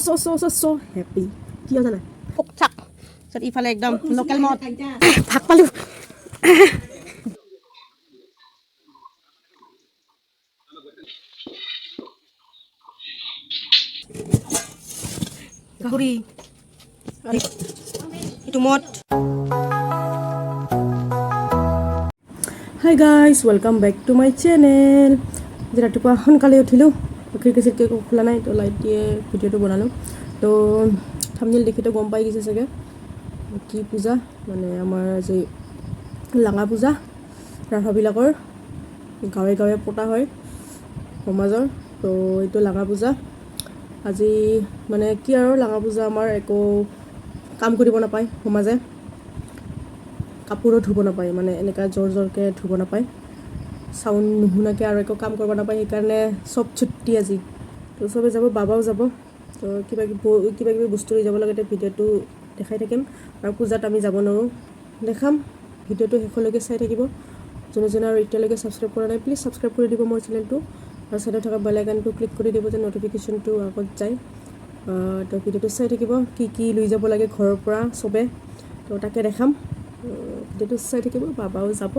so happy. কি জানা পকচাক সত ইফালে একদম লোকেল মদ ভাগ পালো গাহৰি এইটো মদ Hi guys, welcome back to my channel. Jira tupa sonkale uthilu khirki sirki khula nai to light diye video to banalo to thumbnail dekhi to gom pai gise sage ki puja mane amar je langa puja Rabha bilakor gawe gawe pota hoy homajor to eto langa puja আজি মানে কি আৰু langa puja amar eko কাম কৰিব নাপায় সমাজে কাপোৰো ধুব নাপায় মানে এনেকা জোৰ জোৰকে ধুব নাপায় সাউন্ড নুহুনাকে আৰু একো কাম কৰিব নাপায় সেইকাৰণে সব ছুটি আজি তো সবে যাব বাবাও যাব তো কিবা কিবি বস্তু লৈ যাব লাগে তে ভিডিওটো দেখাই থাকিম আৰু পূজাত আমি যাব নোৱাৰো দেখাম ভিডিওটো শেষলৈকে চাই থাকিব যোনে আৰু এতিয়ালৈকে সাবস্ক্ৰাইব কৰা নাই প্লিজ সাবস্ক্ৰাইব কৰি দিব মোৰ চেনেলটো আৰু সাইডত থকা বেল আইকনটো ক্লিক কৰি দিব যে নটিফিকেশনটো আগত যায় তো ভিডিওটো চাই থাকিব কি লৈ যাব লাগে ঘৰৰ পৰা সবে তো তাকে দেখাম ভিডিওটো চাই থাকিব বাবাও যাব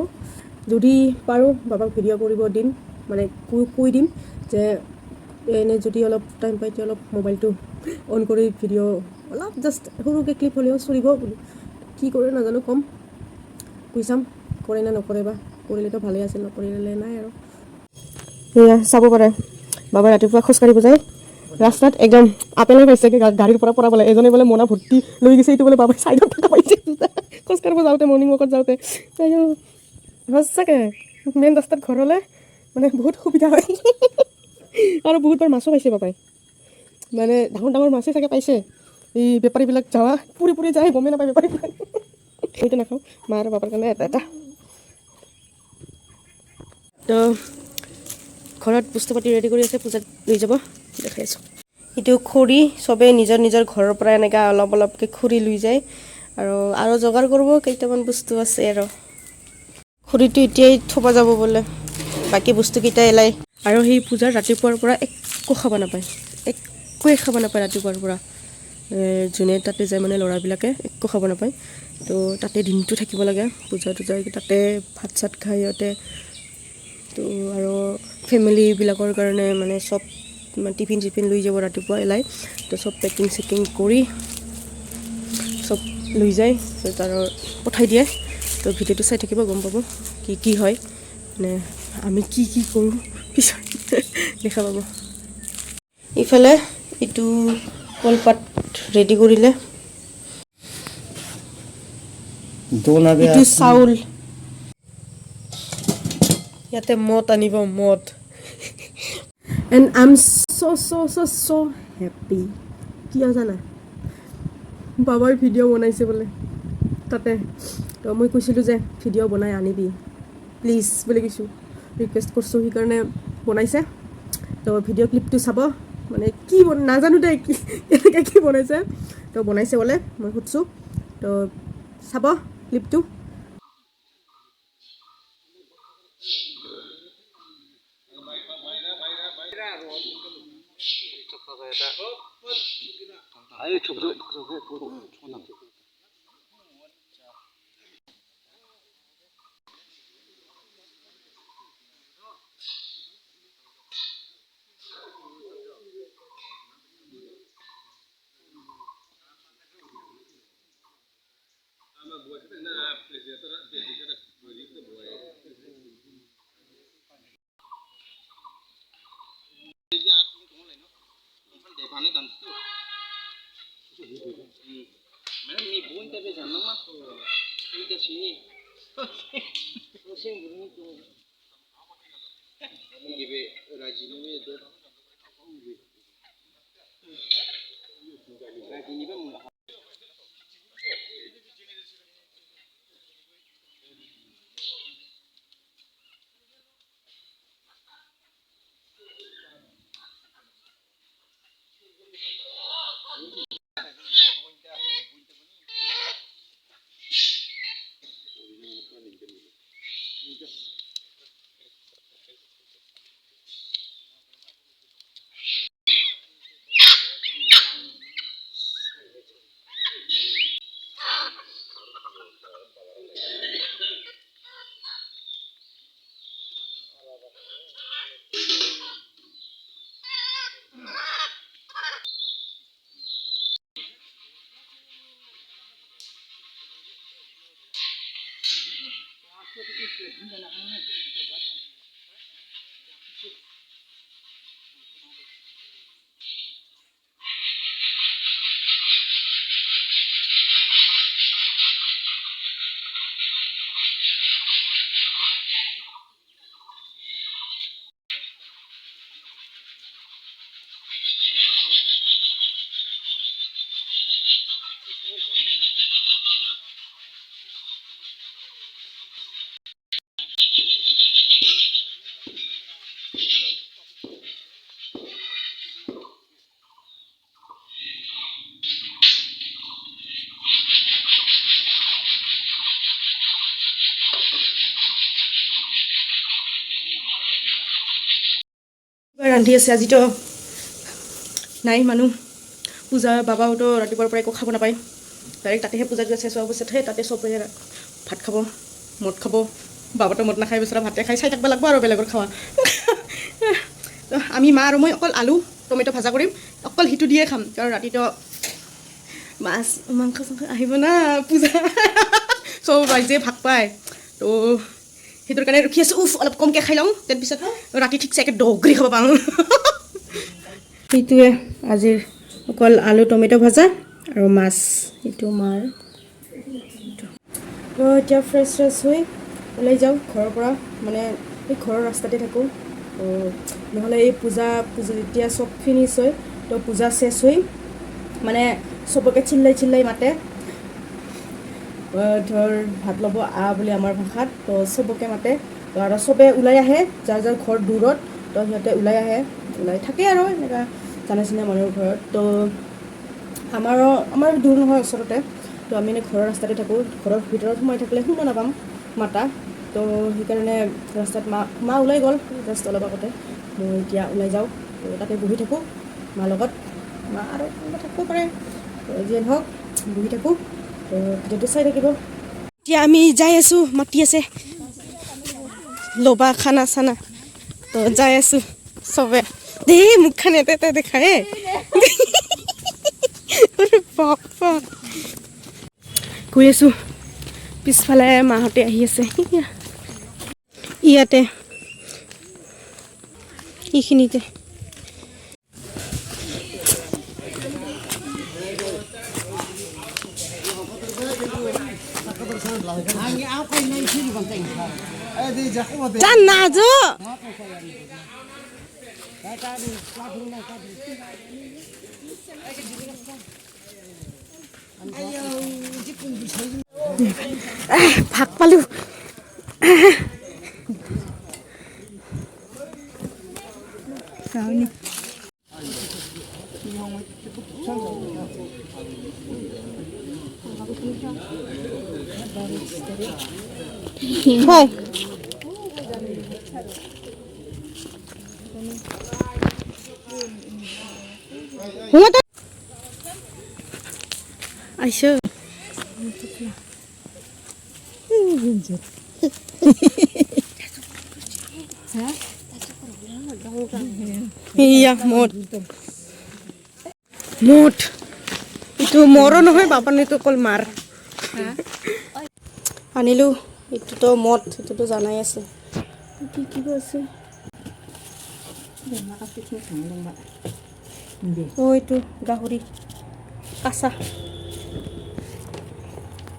যদি পাৰো বাবাক ভিডিও কৰিব দিন মানে কৈ দিম যে এনে যদি অলপ টাইম পাই তে অলপ মোবাইলটো অন কৰি ভিডিও অলপ জাস্ট সৰুকে ক্লিপ হলেও চলিব কি কৰে নাজানো কম কৈছাম কৰে না নকৰে বা কৰিলে তো ভালে আছিল নকৰিলে নাই আৰু এয়া চাব পাৰে বাবা ৰাতিপুৱা খোজ কাঢ়িব যায় ৰাস্তাত একদম আপেলৰ পাইছে গাড়ীৰ পৰা পৰা বলে এজনে বলে মনা ভৰ্তি লৈ গৈছে এইটো বলে বাবা সাইডত থকা পাইছে খোজ কাঢ়িব যাওঁতে মৰ্নিং ৱাকত যাওঁতে সঁচাকে মেইন ৰাস্তাত ঘৰলে মানে বহুত সুবিধা হয় আৰু বহুতবাৰ মাছো পাইছে বাবাই মানে ডাঙৰ মাছে চাগে পাইছে এই বেপাৰীবিলাক যাৱা পুৰি যায় গমেই নাপায় বেপাৰীবিলাক এইটো নাখাওঁ মা আৰু বাবাৰ কাৰণে এটা তো ঘৰত বস্তু পাতি ৰেডি কৰি আছে পূজাত লৈ যাব দেখাই আছোঁ এইটো খৰি সবে নিজৰ ঘৰৰ পৰা এনেকা অলপকে খৰি লৈ যায় আৰু জগাৰ কৰিব কেইটামান বস্তু আছে আৰু খৰিটো এতিয়াই থব যাব বোলে বাকি বস্তু কেইটা এলাই আৰু সেই পূজাৰ ৰাতিপুৱাৰ পৰা একো খাব নাপায় একোৱে খাব নাপায় ৰাতিপুৱাৰ পৰা যোনে তাতে যায় মানে ল'ৰাবিলাকে একো খাব নাপায় তো তাতে দিনটো থাকিব লাগে পূজা তাতে ভাত চাত খাই সিহঁতে তো আৰু ফেমিলিবিলাকৰ কাৰণে মানে সব টিফিন লৈ যাব ৰাতিপুৱা এলাই তো সব পেকিং চেকিং কৰি সব লৈ যায় তাৰ পঠাই দিয়ে তো ভিডিওটো চাই থাকিব গম পাব কি হয় মানে আমি কি কৰোঁ পিছত দেখা পাব ইফালে এইটো কলপাত ৰেডি কৰিলে এইটো চাউল ইয়াতে মদ আনিব মদ and I'm so happy কিয় জানা বাবাই ভিডিও বনাইছে বলে তাতে তো মই কৈছিলোঁ যে ভিডিও বনাই আনিবি প্লিজ বুলি কৈছোঁ ৰিকুৱেষ্ট কৰিছোঁ সেইকাৰণে বনাইছে তো ভিডিও ক্লিপটো চাব মানে কি নাজানো দে এনেকৈ কি বনাইছে তো বনাইছে বোলে মই সুধিছোঁ তো চাব ক্লিপটো ৰান্ধি আছে আজিতো নাই মানুহ পূজা বাবাওতো ৰাতিপুৱাৰ পৰা একো খাব নাপায় ডাইৰেক্ট তাতেহে পূজা যোৱা চেচ হোৱাৰ পিছতহে তাতে চবে ভাত খাব মদ খাব বাবাতো মদ নাখায় বেচৰা ভাতে খাই চাই থাকিব লাগিব আৰু বেলেগৰ খাৱা আমি মা আৰু মই অকল আলু টমেটো ভাজা কৰিম অকল সিটো দিয়ে খাম কাৰণ ৰাতিটো মাছ মাংস চাংস আহিব না পূজা চব ৰাইজে ভাগ পায় তো সেইটোৰ কাৰণে ৰখি আছোঁ অলপ কমকৈ খাই লওঁ তাৰপিছত ৰাতি ঠিকছে একে ডগৰি খাব পাওঁ সেইটোৱে আজিৰ অকল আলু টমেটো ভাজা আৰু মাছ এইটো মাৰ তো এতিয়া ফ্ৰেছ হৈ ওলাই যাওঁ ঘৰৰ পৰা মানে এই ঘৰৰ ৰাস্তাতে থাকোঁ নহ'লে এই পূজা যেতিয়া চব ফিনিছ হয় তো পূজা চেছ হৈ মানে চবকে চিল্লাই মাতে ধৰ ভাত ল'ব বুলি আমাৰ ভাষাত তো চবকে মাতে তো আৰু চবে ওলাই আহে যাৰ যাৰ ঘৰ দূৰত তো সিহঁতে ওলাই থাকে আৰু এনেকুৱা জানা চিনা মানুহৰ ঘৰত তো আমাৰ দূৰ নহয় ওচৰতে তো আমি এনে ঘৰৰ ৰাস্তাতে থাকোঁ ঘৰৰ ভিতৰত সোমাই থাকিলে শুনা নাপাম মাতা তো সেইকাৰণে ৰাস্তাত মা ওলাই গ'ল জাষ্ট অলপ আগতে মই এতিয়া ওলাই যাওঁ তো তাতে বহি থাকোঁ মাৰ লগত মা আৰু কোনোবা থাকিব পাৰে যিয়ে নহওক বহি থাকোঁ তো ভিডিঅ'টো চাই থাকিব এতিয়া আমি যাই আছোঁ মাতি আছে ল'বা খানা চানা তো যাই আছোঁ চবে দেই মুখখন এটা দেখায় গৈ আছোঁ পিছফালে মাহঁতে আহি আছে ইয়াতে এইখিনিতে নাজো ভাগ পালো হয় আইছো ইয়া মোট এইটো মৰো নহয় বাপানেতো অকল মাৰ আনিলো এইটোতো মদ এইটোতো জানাই আছে কি কি আছে এইটো গাহৰি কাঁচা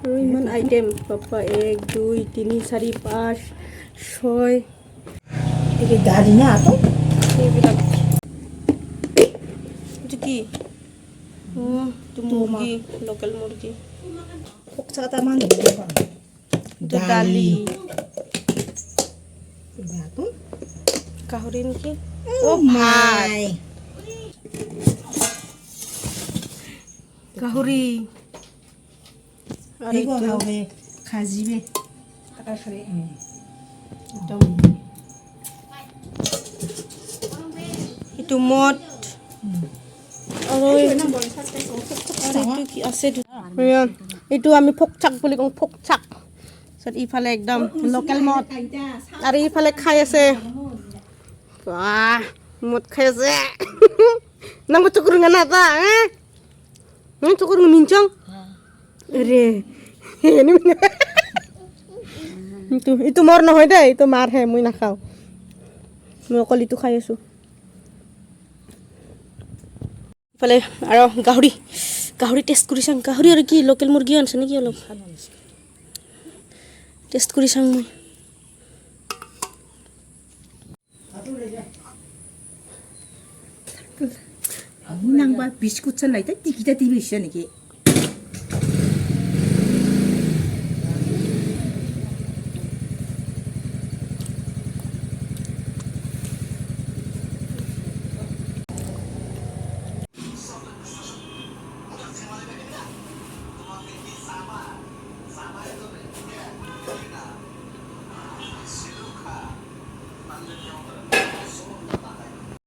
আৰু ইমান আইটেম পাপা 1 2 3 4 5 6 গাড়ি না তো এইবিলাক এইটো কি এইটো মুৰ্গী লোকেল মুৰ্গী kokchata man এইটো দালি baton গাহৰি নেকি oh my গাহৰি আৰু ego hawe khajibe taka khare একদম এইটো মদ আৰু এইটো কি আছে এইটো আমি ফকচাক বুলি কওঁ ফকচাক তাৰপিছত ইফালে একদম লোকেল মদ আৰু ইফালে খাই আছে মদ খাই আছে নাম চকুৰ না তা চকুৰ মিঞ্চং ৰে এইটো মোৰ নহয় দেই, এইটো মাৰহে, মই নাখাওঁ। মই অকল ইটো খাই আছোঁ। ইফালে আৰু গাহৰি টেষ্ট কৰি চাওঁ। গাহৰি আৰু কি লোকেল মুৰ্গীও আনিছে নেকি অলপ? টেষ্ট কৰি চাওঁ মই। নাংবা বিস্কুট চান নাই তাই টিকিটা টিভি ইচ্ছা নেকি?